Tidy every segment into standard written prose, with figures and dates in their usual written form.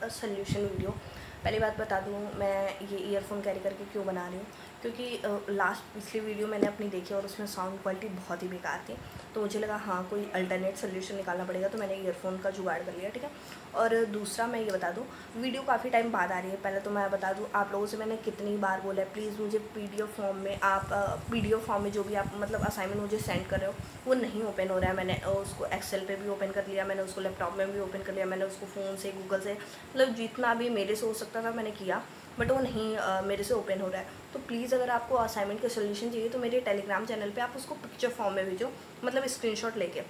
Solution video. पहली बात बता दूँ, मैं ये ईयरफोन कैरी करके क्यों बना रही हूँ, क्योंकि लास्ट पिछली वीडियो मैंने अपनी देखी और उसमें साउंड क्वालिटी बहुत ही बेकार थी। तो मुझे लगा हाँ कोई अल्टरनेट सोल्यूशन निकालना पड़ेगा, तो मैंने ईयरफोन का जुगाड़ कर लिया, ठीक है। और दूसरा मैं ये बता दूँ, वीडियो काफ़ी टाइम बाद आ रही है। पहले तो मैं बता दूँ, आप लोगों से मैंने कितनी बार बोला है, प्लीज़ मुझे पीडीएफ फॉर्म में आप पीडीएफ फॉर्म में जो भी आप मतलब असाइनमेंट मुझे सेंड कर रहे हो वो नहीं ओपन हो रहा है। मैंने उसको एक्सेल पे भी ओपन कर लिया, मैंने उसको लैपटॉप में भी ओपन कर लिया, मैंने उसको फ़ोन से गूगल से मतलब जितना भी मेरे से हो सकता था मैंने किया, बट वो नहीं मेरे से ओपन हो रहा है। तो प्लीज़ अगर आपको असाइनमेंट का सोल्यूशन चाहिए तो मेरे टेलीग्राम चैनल पे आप उसको पिक्चर फॉर्म में भेजो, मतलब स्क्रीनशॉट लेके,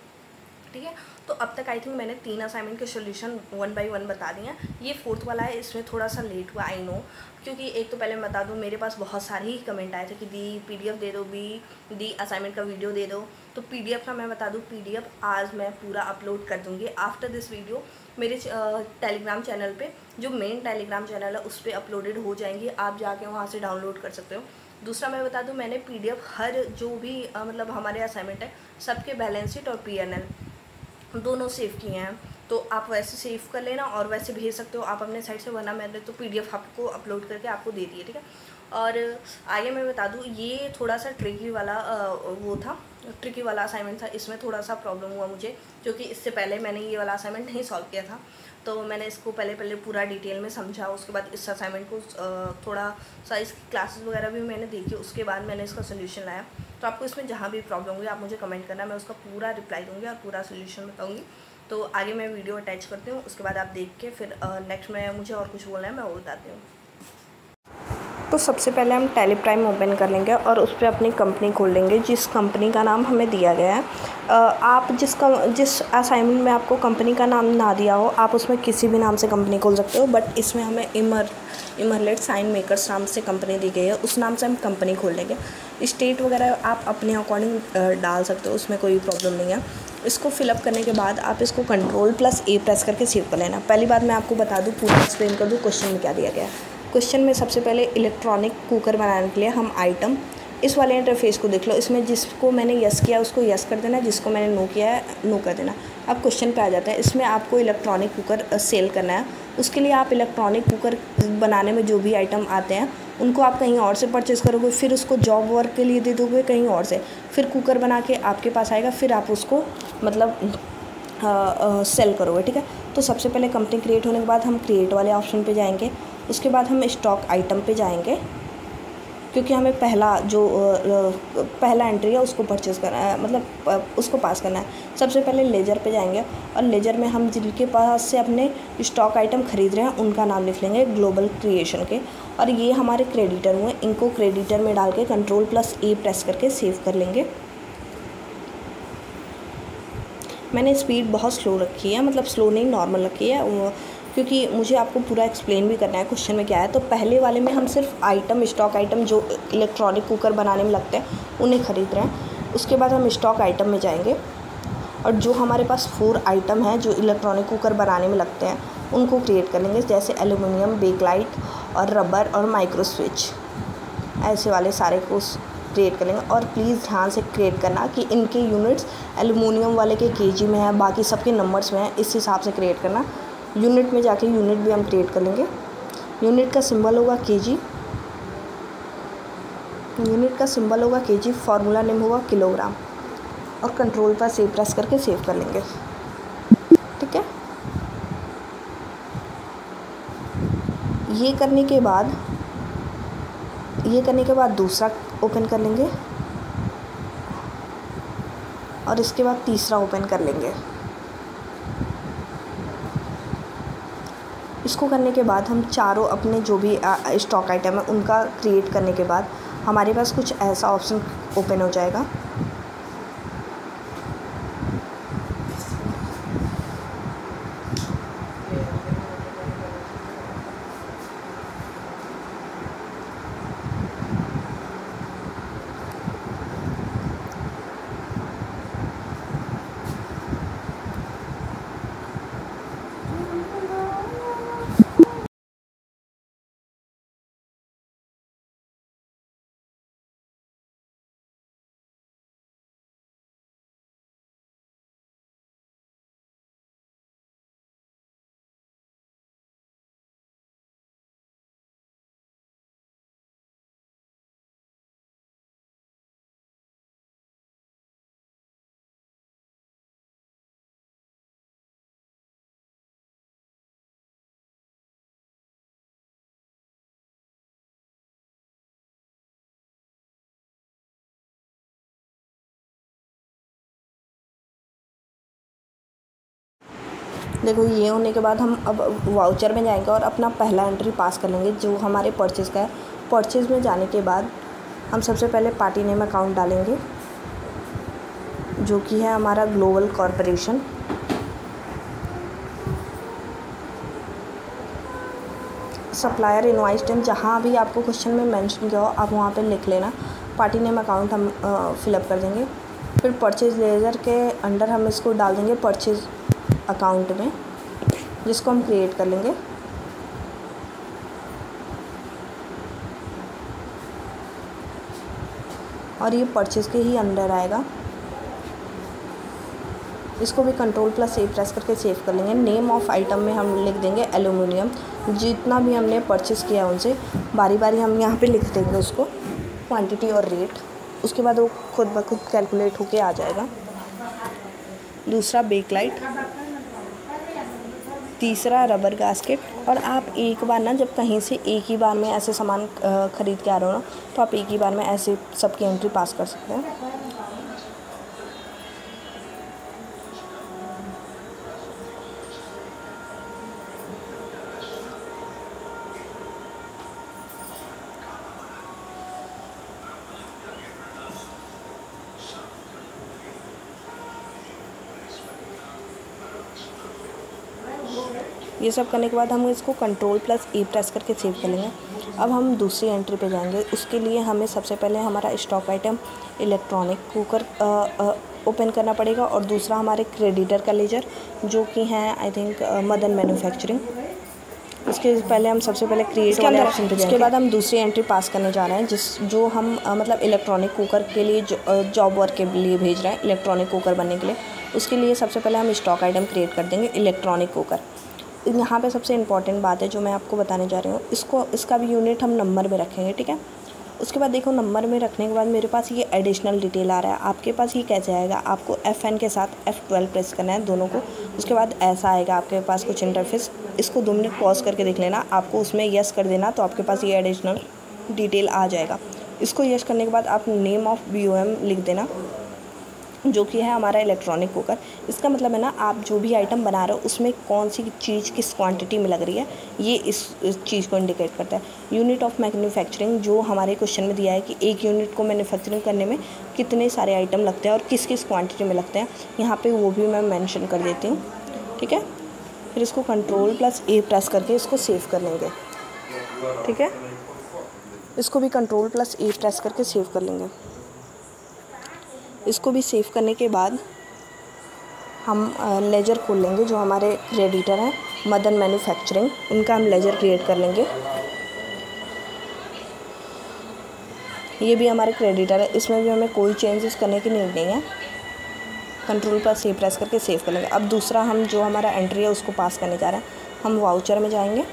ठीक है। तो अब तक आई थिंक मैंने 3 असाइनमेंट के सोल्यूशन 1 बाय 1 बता दिए हैं। ये 4th वाला है, इसमें थोड़ा सा लेट हुआ, आई नो, क्योंकि एक तो पहले मैं बता दूं, मेरे पास बहुत सारे ही कमेंट आए थे कि दी पीडीएफ दे दो, दी असाइनमेंट का वीडियो दे दो। तो पीडीएफ का मैं बता दूं, पीडीएफ आज मैं पूरा अपलोड कर दूँगी आफ्टर दिस वीडियो। मेरे टेलीग्राम चैनल पे, जो मेन टेलीग्राम चैनल है उस पर अपलोडेड हो जाएंगी, आप जाके वहाँ से डाउनलोड कर सकते हो। दूसरा मैं बता दूं, मैंने पीडीएफ हर जो भी मतलब हमारे असाइनमेंट है सबके बैलेंस शीट और पीएनएल दोनों सेव किए हैं, तो आप वैसे सेव कर लेना और वैसे भेज सकते हो आप अपने साइड से, वरना मैंने तो पीडीएफ आपको अपलोड करके आपको दे दिए, ठीक है। और आगे मैं बता दूं, ये थोड़ा सा ट्रिकी वाला वो था, ट्रिकी वाला असाइनमेंट था। इसमें थोड़ा सा प्रॉब्लम हुआ मुझे, क्योंकि इससे पहले मैंने ये वाला असाइनमेंट नहीं सॉल्व किया था। तो मैंने इसको पहले पूरा डिटेल में समझा, उसके बाद इस असाइनमेंट को थोड़ा सा इसकी क्लासेस वगैरह भी मैंने देखी, उसके बाद मैंने इसका सोल्यूशन लाया। तो आपको इसमें जहाँ भी प्रॉब्लम हुई आप मुझे कमेंट करना, मैं उसका पूरा रिप्लाई दूँगी और पूरा सोल्यूशन बताऊँगी। तो आगे मैं वीडियो अटैच करती हूँ, उसके बाद आप देख के फिर नेक्स्ट में मुझे और कुछ बोलना है मैं वो बताती हूँ। तो सबसे पहले हम टैली प्राइम ओपन कर लेंगे और उस पर अपनी कंपनी खोल लेंगे, जिस कंपनी का नाम हमें दिया गया है। आप जिस असाइनमेंट में आपको कंपनी का नाम ना दिया हो, आप उसमें किसी भी नाम से कंपनी खोल सकते हो, बट इसमें हमें इमरलेट साइन मेकर्स नाम से कंपनी दी गई है, उस नाम से हम कंपनी खोल लेंगे। स्टेट वगैरह आप अपने अकॉर्डिंग डाल सकते हो, उसमें कोई प्रॉब्लम नहीं है। इसको फिलअप करने के बाद आप इसको Ctrl+A प्रेस करके सेव कर लेना। पहली बात मैं आपको बता दूँ, पूरा एक्सप्लेन कर दूँ क्वेश्चन में क्या दिया गया है। क्वेश्चन में सबसे पहले इलेक्ट्रॉनिक कुकर बनाने के लिए हम आइटम, इस वाले इंटरफेस को देख लो, इसमें जिसको मैंने यस किया उसको यस कर देना, जिसको मैंने नो किया है नो कर देना। अब क्वेश्चन पे आ जाता है, इसमें आपको इलेक्ट्रॉनिक कुकर सेल करना है। उसके लिए आप इलेक्ट्रॉनिक कुकर बनाने में जो भी आइटम आते हैं उनको आप कहीं और से परचेज़ करोगे, फिर उसको जॉब वर्क के लिए दे दोगे कहीं और से, फिर कुकर बना के आपके पास आएगा, फिर आप उसको मतलब सेल करोगे, ठीक है। तो सबसे पहले कंपनी क्रिएट होने के बाद हम क्रिएट वाले ऑप्शन पे जाएंगे, उसके बाद हम स्टॉक आइटम पे जाएंगे, क्योंकि हमें पहला एंट्री है उसको परचेज़ करना है, मतलब उसको पास करना है। सबसे पहले लेजर पे जाएंगे और लेजर में हम जिनके पास से अपने स्टॉक आइटम खरीद रहे हैं उनका नाम लिख लेंगे ग्लोबल क्रिएशन के, और ये हमारे क्रेडिटर हुए, इनको क्रेडिटर में डाल के Ctrl+A प्रेस करके सेव कर लेंगे। मैंने स्पीड बहुत स्लो रखी है, मतलब स्लो नहीं नॉर्मल रखी है, क्योंकि मुझे आपको पूरा एक्सप्लेन भी करना है क्वेश्चन में क्या है। तो पहले वाले में हम सिर्फ आइटम, स्टॉक आइटम जो इलेक्ट्रॉनिक कुकर बनाने में लगते हैं उन्हें ख़रीद रहे हैं। उसके बाद हम स्टॉक आइटम में जाएंगे और जो हमारे पास 4 आइटम हैं जो इलेक्ट्रॉनिक कुकर बनाने में लगते हैं उनको क्रिएट कर लेंगे, जैसे एल्यूमिनियम, बेकलाइट और रबर और माइक्रो स्विच, ऐसे वाले सारे को क्रिएट कर लेंगे। और प्लीज़ ध्यान से क्रिएट करना कि इनके यूनिट्स एल्यूमिनियम वाले के केजी में है, बाकी सबके नंबर्स में है, इस हिसाब से क्रिएट करना। यूनिट में जाके यूनिट भी हम क्रिएट कर लेंगे। यूनिट का सिंबल होगा केजी, यूनिट का सिंबल होगा केजी, फार्मूला नेम होगा किलोग्राम, और Ctrl+A प्रेस करके सेव कर लेंगे, ठीक है। ये करने के बाद दूसरा ओपन कर लेंगे और इसके बाद तीसरा ओपन कर लेंगे। इसको करने के बाद हम चारों अपने जो भी स्टॉक आइटम है उनका क्रिएट करने के बाद हमारे पास कुछ ऐसा ऑप्शन ओपन हो जाएगा। देखो ये होने के बाद हम अब वाउचर में जाएंगे और अपना पहला एंट्री पास कर लेंगे जो हमारे परचेज़ का है। परचेज़ में जाने के बाद हम सबसे पहले पार्टी नेम अकाउंट डालेंगे जो कि है हमारा global corporation. Supplier invoice time जहाँ भी आपको क्वेश्चन में मेंशन किया हो आप वहाँ पे लिख लेना। पार्टी नेम अकाउंट हम फिलअप कर देंगे। फिर परचेज़ लेजर के अंडर हम इसको डाल देंगे परचेज़ अकाउंट में, जिसको हम क्रिएट कर लेंगे। और ये परचेज़ के ही अंडर आएगा। इसको भी कंट्रोल+A प्रेस करके सेव कर लेंगे। नेम ऑफ़ आइटम में हम लिख देंगे एल्यूमिनियम। जितना भी हमने परचेज़ किया है उनसे बारी बारी हम यहाँ पे लिख देंगे उसको क्वांटिटी और रेट। उसके बाद वो खुद ब खुद कैलकुलेट होके आ जाएगा। दूसरा बेकलाइट, तीसरा रबर गास्केट। और आप एक बार ना जब कहीं से एक ही बार में ऐसे सामान ख़रीद के आ रहे हो ना तो आप एक ही बार में ऐसे सबकी एंट्री पास कर सकते हैं। ये सब करने के बाद हम इसको कंट्रोल+A प्रेस करके सेव कर लेंगे। अब हम दूसरी एंट्री पे जाएंगे। उसके लिए हमें सबसे पहले हमारा stock item electronic cooker open करना पड़ेगा और दूसरा हमारे क्रेडिटर का लेजर जो कि हैं आई थिंक मदन मैन्युफैक्चरिंग। उसके पहले हम सबसे पहले क्रिएट वाले ऑप्शन पे जाएंगे। उसके बाद हम दूसरी एंट्री पास करने जा रहे हैं जो हम मतलब इलेक्ट्रॉनिक कुकर के लिए जॉब वर्क के लिए भेज रहे हैं, इलेक्ट्रॉनिक कुकर बनने के लिए। उसके लिए सबसे पहले हम स्टॉक आइटम क्रिएट कर देंगे इलेक्ट्रॉनिक कुकर। यहाँ पे सबसे इम्पॉर्टेंट बात है जो मैं आपको बताने जा रही हूँ, इसका भी यूनिट हम नंबर में रखेंगे, ठीक है। उसके बाद देखो नंबर में रखने के बाद मेरे पास ये एडिशनल डिटेल आ रहा है। आपके पास ये कैसे आएगा, आपको FN के साथ F12 प्रेस करना है दोनों को। उसके बाद ऐसा आएगा आपके पास कुछ इंटरफेस। इसको 2 मिनट पॉज करके देख लेना, आपको उसमें यस कर देना तो आपके पास ये एडिशनल डिटेल आ जाएगा। इसको यस करने के बाद आप नेम ऑफ़ BOM लिख देना जो कि है हमारा इलेक्ट्रॉनिक कुकर। इसका मतलब है ना आप जो भी आइटम बना रहे हो उसमें कौन सी चीज़ किस क्वांटिटी में लग रही है, ये इस चीज़ को इंडिकेट करता है। यूनिट ऑफ मैन्युफैक्चरिंग जो हमारे क्वेश्चन में दिया है कि एक यूनिट को मैन्युफैक्चरिंग करने में कितने सारे आइटम लगते हैं और किस किस क्वान्टिटी में लगते हैं, यहाँ पर वो भी मैं मैंशन कर देती हूँ, ठीक है। फिर इसको कंट्रोल+A प्रेस करके इसको सेव कर लेंगे, ठीक है। इसको भी कंट्रोल+A प्रेस करके सेव कर लेंगे। इसको भी सेव करने के बाद हम लेजर खोल लेंगे जो हमारे क्रेडिटर हैं मदन मैन्युफैक्चरिंग, उनका हम लेजर क्रिएट कर लेंगे। ये भी हमारे क्रेडिटर है, इसमें भी हमें कोई चेंजेस करने की नीड नहीं है। कंट्रोल+A प्रेस करके सेव कर लेंगे। अब दूसरा हम जो हमारा एंट्री है उसको पास करने जा रहे हैं। हम वाउचर में जाएंगे।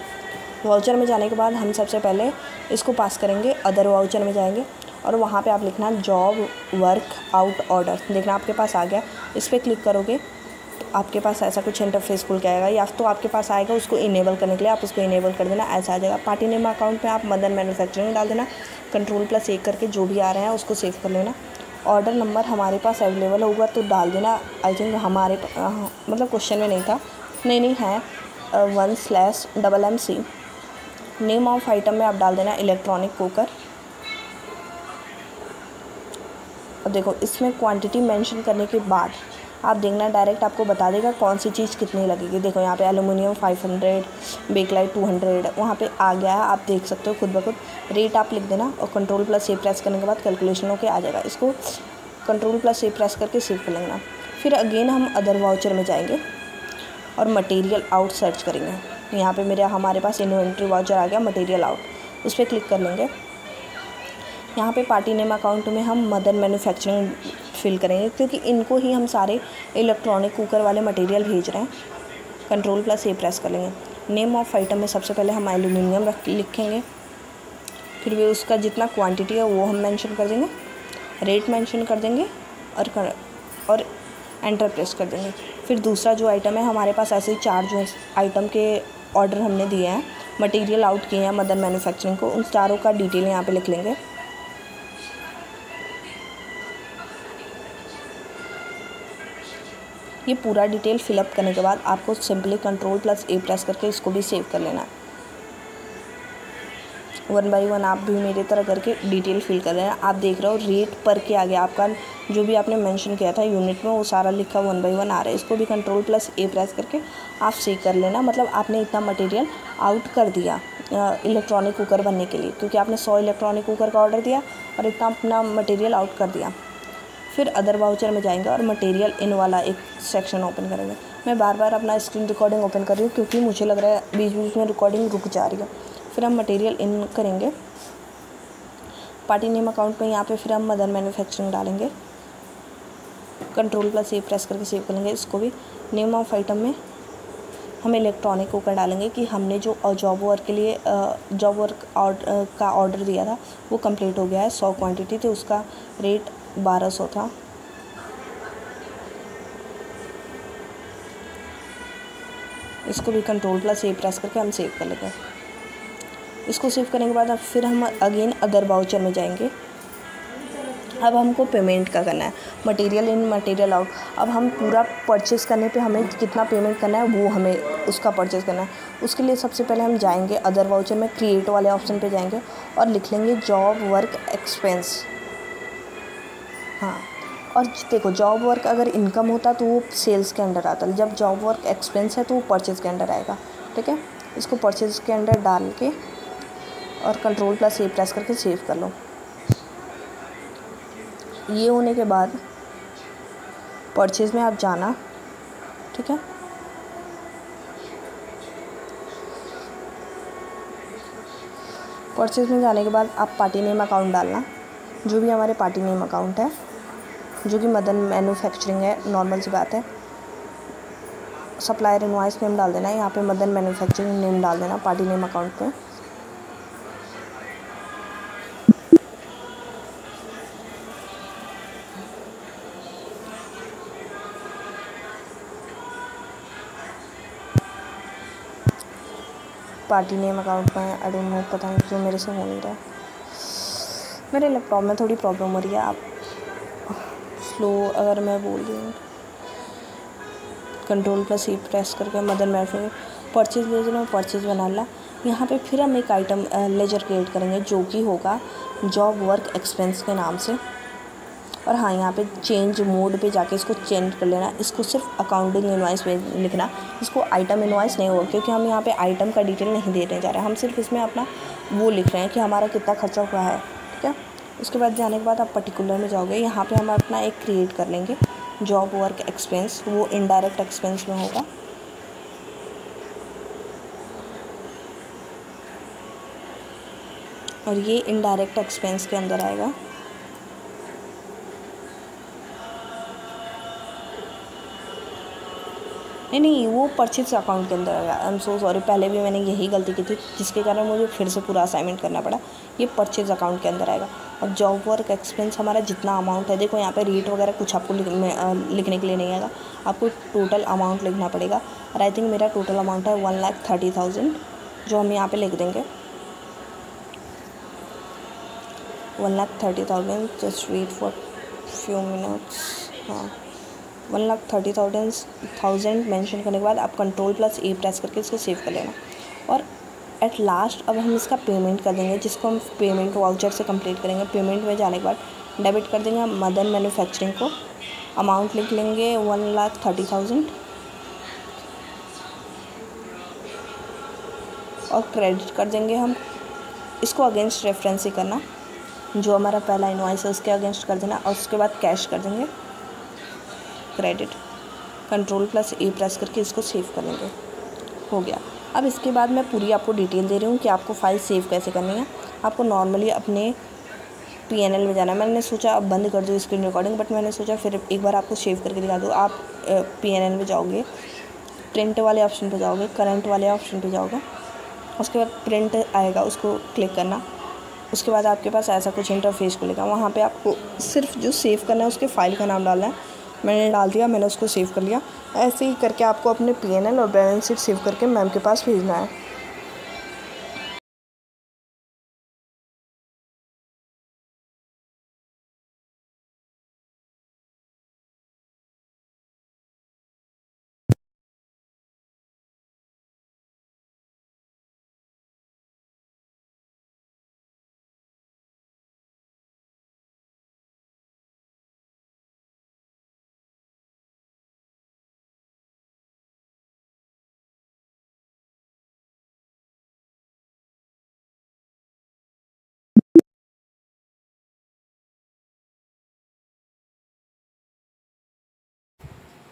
वाउचर में जाने के बाद हम सबसे पहले इसको पास करेंगे, अदर वाउचर में जाएंगे और वहाँ पे आप लिखना जॉब वर्क आउट ऑर्डर। देखना आपके पास आ गया, इस पर क्लिक करोगे तो आपके पास ऐसा कुछ इंटरफेस खुल के आएगा, या तो आपके पास आएगा उसको इनेबल करने के लिए आप उसको इनेबल कर देना, ऐसा आ जाएगा। पार्टी नेम अकाउंट में आप मदन मैन्युफैक्चरिंग डाल देना, कंट्रोल+A करके जो भी आ रहे हैं उसको सेव कर लेना। ऑर्डर नंबर हमारे पास अवेलेबल होगा तो डाल देना। आई थिंक हमारे मतलब क्वेश्चन में नहीं था, नहीं है 1/MC। नेम ऑफ आइटम में आप डाल देना इलेक्ट्रॉनिक कुकर। अब देखो इसमें क्वांटिटी मेंशन करने के बाद आप देखना डायरेक्ट आपको बता देगा कौन सी चीज़ कितनी लगेगी। देखो यहाँ पे एल्यूमिनियम 500, बेकलाइट 200 वहाँ पे आ गया है, आप देख सकते हो खुद ब खुद। रेट आप लिख देना और कंट्रोल+A प्रेस करने के बाद कैलकुलेशन होके आ जाएगा। इसको कंट्रोल+A प्रेस करके सेव कर लेना। फिर अगेन हम अदर वाउचर में जाएंगे और मटेरियल आउट सर्च करेंगे। यहाँ पे हमारे पास इन्वेंट्री वाउचर आ गया मटेरियल आउट, उस पर क्लिक कर लेंगे। यहाँ पे पार्टी नेम अकाउंट में हम मदन मैन्युफैक्चरिंग फिल करेंगे क्योंकि इनको ही हम सारे इलेक्ट्रॉनिक कुकर वाले मटेरियल भेज रहे हैं। कंट्रोल+A प्रेस कर लेंगे। नेम ऑफ आइटम में सबसे पहले हम एल्यूमिनियम लिखेंगे, फिर भी उसका जितना क्वांटिटी है वो हम मेंशन कर देंगे, रेट मेंशन कर देंगे और एंटर प्रेस कर देंगे। फिर दूसरा जो आइटम है हमारे पास ऐसे ही 4 जो आइटम के ऑर्डर हमने दिए हैं, मटेरियल आउट किए हैं मदन मैन्युफैक्चरिंग को, उन चारों का डिटेल यहाँ पे लिख लेंगे। ये पूरा डिटेल फिलअप करने के बाद आपको सिंपली Ctrl+A प्रेस करके इसको भी सेव कर लेना है। 1 बाई 1 आप भी मेरी तरह करके डिटेल फिल कर लेना। आप देख रहे हो रेट पर के आगे आपका जो भी आपने मेंशन किया था यूनिट में वो सारा लिखा 1 बाई 1 आ रहा है। इसको भी Ctrl+A प्रेस करके आप सेव कर लेना। मतलब आपने इतना मटेरियल आउट कर दिया इलेक्ट्रॉनिक कुकर बनने के लिए, क्योंकि आपने 100 इलेक्ट्रॉनिक कुकर का ऑर्डर दिया और इतना अपना मटेरियल आउट कर दिया। फिर अदर वाउचर में जाएंगे और मटेरियल इन वाला एक सेक्शन ओपन करेंगे। मैं बार बार अपना स्क्रीन रिकॉर्डिंग ओपन कर रही हूँ क्योंकि मुझे लग रहा है बीच बीच में रिकॉर्डिंग रुक जा रही है। फिर हम मटेरियल इन करेंगे पार्टी नेम अकाउंट में। यहाँ पे फिर हम मदर मैन्युफैक्चरिंग डालेंगे। Ctrl+A प्रेस करके सेव करेंगे इसको भी। नेम ऑफ आइटम में हम इलेक्ट्रॉनिक कुकर डालेंगे कि हमने जो जॉब वर्क के लिए जॉब वर्क का ऑर्डर दिया था वो कंप्लीट हो गया है। 100 क्वांटिटी थी, उसका रेट 1200 था। इसको भी Ctrl+A प्रेस करके हम सेव कर लेंगे। इसको सेव करने के बाद अब फिर हम अगेन अदर वाउचर में जाएंगे। अब हमको पेमेंट का करना है, मटेरियल इन मटेरियल आउट। अब हम पूरा परचेज़ करने पे हमें कितना पेमेंट करना है वो हमें उसका परचेज़ करना है। उसके लिए सबसे पहले हम जाएंगे अदर वाउचर में, क्रिएट वाले ऑप्शन पे जाएंगे और लिख लेंगे जॉब वर्क एक्सपेंस। हाँ, और देखो जॉब वर्क अगर इनकम होता तो वो सेल्स के अंडर आता, जब जॉब वर्क एक्सपेंस है तो वो परचेज़ के अंडर आएगा। ठीक है, इसको परचेज़ के अंडर डाल के और Ctrl+A प्रेस करके सेव कर लो। ये होने के बाद परचेज़ में आप जाना। ठीक है, परचेज़ में जाने के बाद आप पार्टी नेम अकाउंट डालना, जो भी हमारे पार्टी नेम अकाउंट है, जो कि मदन मैन्युफैक्चरिंग है, नॉर्मल सी बात है। सप्लायर इनवॉइस नेम डाल देना, यहाँ पे मदन मैन्युफैक्चरिंग नेम डाल देना पार्टी नेम अकाउंट पे। पार्टी नेम अकाउंट में आई डोंट नो, पता नहीं क्यों मेरे से हो नहीं रहा, मेरे लैपटॉप में थोड़ी प्रॉब्लम हो रही है। आप स्लो अगर मैं बोल रही हूँ, Ctrl+A प्रेस करके मदर मैन्युफैक्चरिंग परचेज़ ले जाना, परचेज़ बना ला। यहाँ पे फिर हम एक आइटम लेजर क्रिएट करेंगे जो कि होगा जॉब वर्क एक्सपेंस के नाम से। और हाँ, यहाँ पे चेंज मोड पे जाके इसको चेंज कर लेना। इसको सिर्फ अकाउंटिंग इनवॉइस में लिखना, इसको आइटम इनवॉइस नहीं होगा, क्योंकि हम यहाँ पे आइटम का डिटेल नहीं देने जा रहे हैं। हम सिर्फ इसमें अपना वो लिख रहे हैं कि हमारा कितना खर्चा हुआ है। ठीक है, उसके बाद जाने के बाद आप पर्टिकुलर में जाओगे, यहाँ पे हम अपना एक क्रिएट कर लेंगे जॉब वर्क एक्सपेंस, वो इनडायरेक्ट एक्सपेंस में होगा। और ये इनडायरेक्ट एक्सपेंस के अंदर आएगा। नहीं, वो परचेज अकाउंट के अंदर आएगा। आई एम सो सॉरी, पहले भी मैंने यही गलती की थी, जिसके कारण मुझे फिर से पूरा असाइनमेंट करना पड़ा। ये परचेज अकाउंट के अंदर आएगा। और जॉब वर्क एक्सपेंस हमारा जितना अमाउंट है, देखो यहाँ पे रेट वगैरह कुछ आपको लिखने के लिए नहीं आएगा, आपको टोटल अमाउंट लिखना पड़ेगा। और आई थिंक मेरा टोटल अमाउंट है 1,30,000, जो हम यहाँ पर लिख देंगे 1,30,000। Just wait for few minutes. हाँ, 1,30,000 मेंशन करने के बाद आप Ctrl+A प्रेस करके इसको सेव कर लेना। और एट लास्ट अब हम इसका पेमेंट कर देंगे, जिसको हम पेमेंट वाउचर से कंप्लीट करेंगे। पेमेंट में जाने के बाद डेबिट कर देंगे हम मदन मैन्युफैक्चरिंग को, अमाउंट लिख लेंगे 1,30,000 और क्रेडिट कर देंगे हम। इसको अगेंस्ट रेफरेंस ही करना, जो हमारा पहला इनवॉइस है उसके अगेंस्ट कर देना। और उसके बाद कैश कर देंगे क्रेडिट। Ctrl+A प्रेस करके इसको सेव कर लेंगे, हो गया। अब इसके बाद मैं पूरी आपको डिटेल दे रही हूँ कि आपको फाइल सेव कैसे करनी है। आपको नॉर्मली अपने PNL में जाना है। मैंने सोचा अब बंद कर दूँ स्क्रीन रिकॉर्डिंग, बट मैंने सोचा फिर एक बार आपको सेव करके दिखा दूँ। आप PNL में जाओगे, प्रिंट वाले ऑप्शन पे जाओगे, करंट वाले ऑप्शन पे जाओगे, उसके बाद प्रिंट आएगा, उसको क्लिक करना। उसके बाद आपके पास ऐसा कुछ इंटरफेस खुलेगा। वहाँ पे आपको सिर्फ जो सेव करना है उसके फाइल का नाम डालना है। मैंने डाल दिया, मैंने उसको सेव कर लिया। ऐसे ही करके आपको अपने PNL और बैलेंस शीट सेव करके मैम के पास भेजना है।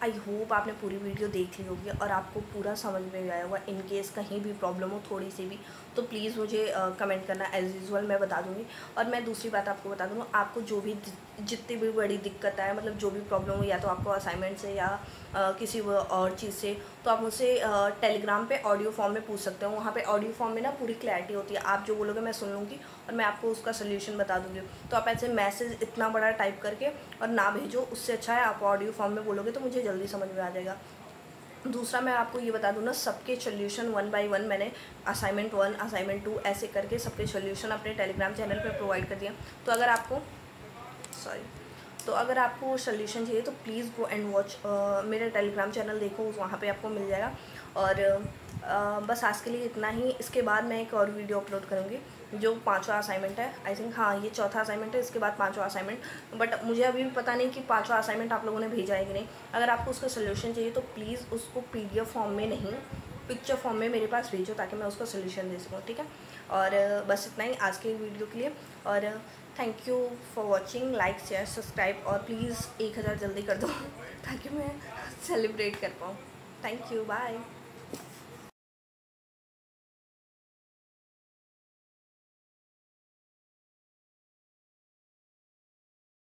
आई होप आपने पूरी वीडियो देख ली होगी और आपको पूरा समझ में आया होगा। इन केस कहीं भी प्रॉब्लम हो थोड़ी सी भी, तो प्लीज़ मुझे कमेंट करना, एज़ यूजुअल मैं बता दूँगी। और मैं दूसरी बात आपको बता दूँ, आपको जो भी जितनी भी बड़ी दिक्कत आए, मतलब जो भी प्रॉब्लम हो, या तो आपको असाइनमेंट से या किसी और चीज़ से, तो आप मुझसे टेलीग्राम पे ऑडियो फॉर्म में पूछ सकते हो। वहाँ पे ऑडियो फॉर्म में ना पूरी क्लैरिटी होती है, आप जो बोलोगे मैं सुन लूँगी और मैं आपको उसका सोल्यूशन बता दूँगी। तो आप ऐसे मैसेज इतना बड़ा टाइप करके और ना भेजो, उससे अच्छा है आप ऑडियो फॉर्म में बोलोगे तो मुझे जल्दी समझ में आ जाएगा। दूसरा मैं आपको ये बता दूँ ना, सबके सोल्यूशन 1 बाय 1 मैंने असाइनमेंट 1, असाइनमेंट 2 ऐसे करके सबके सोल्यूशन अपने टेलीग्राम चैनल पे प्रोवाइड कर दिया। तो अगर आपको अगर आपको सोल्यूशन चाहिए तो प्लीज़ गो एंड वॉच मेरा टेलीग्राम चैनल, देखो वहाँ पे आपको मिल जाएगा। और बस आज के लिए इतना ही। इसके बाद मैं एक और वीडियो अपलोड करूँगी जो 5वां असाइनमेंट है, आई थिंक, हाँ ये 4था असाइनमेंट है, इसके बाद 5वां असाइनमेंट। बट मुझे अभी भी पता नहीं कि 5वां असाइनमेंट आप लोगों ने भेजा है कि नहीं। अगर आपको उसका सोल्यूशन चाहिए तो प्लीज़ उसको PDF फॉर्म में नहीं, पिक्चर फॉर्म में मेरे पास भेजो ताकि मैं उसका सोल्यूशन दे सकूँ, ठीक है। और बस इतना ही आज के वीडियो के लिए। और thank you for watching, like share subscribe, और प्लीज़ 1000 जल्दी कर दो ताकि मैं सेलिब्रेट कर पाऊँ। Thank you, bye.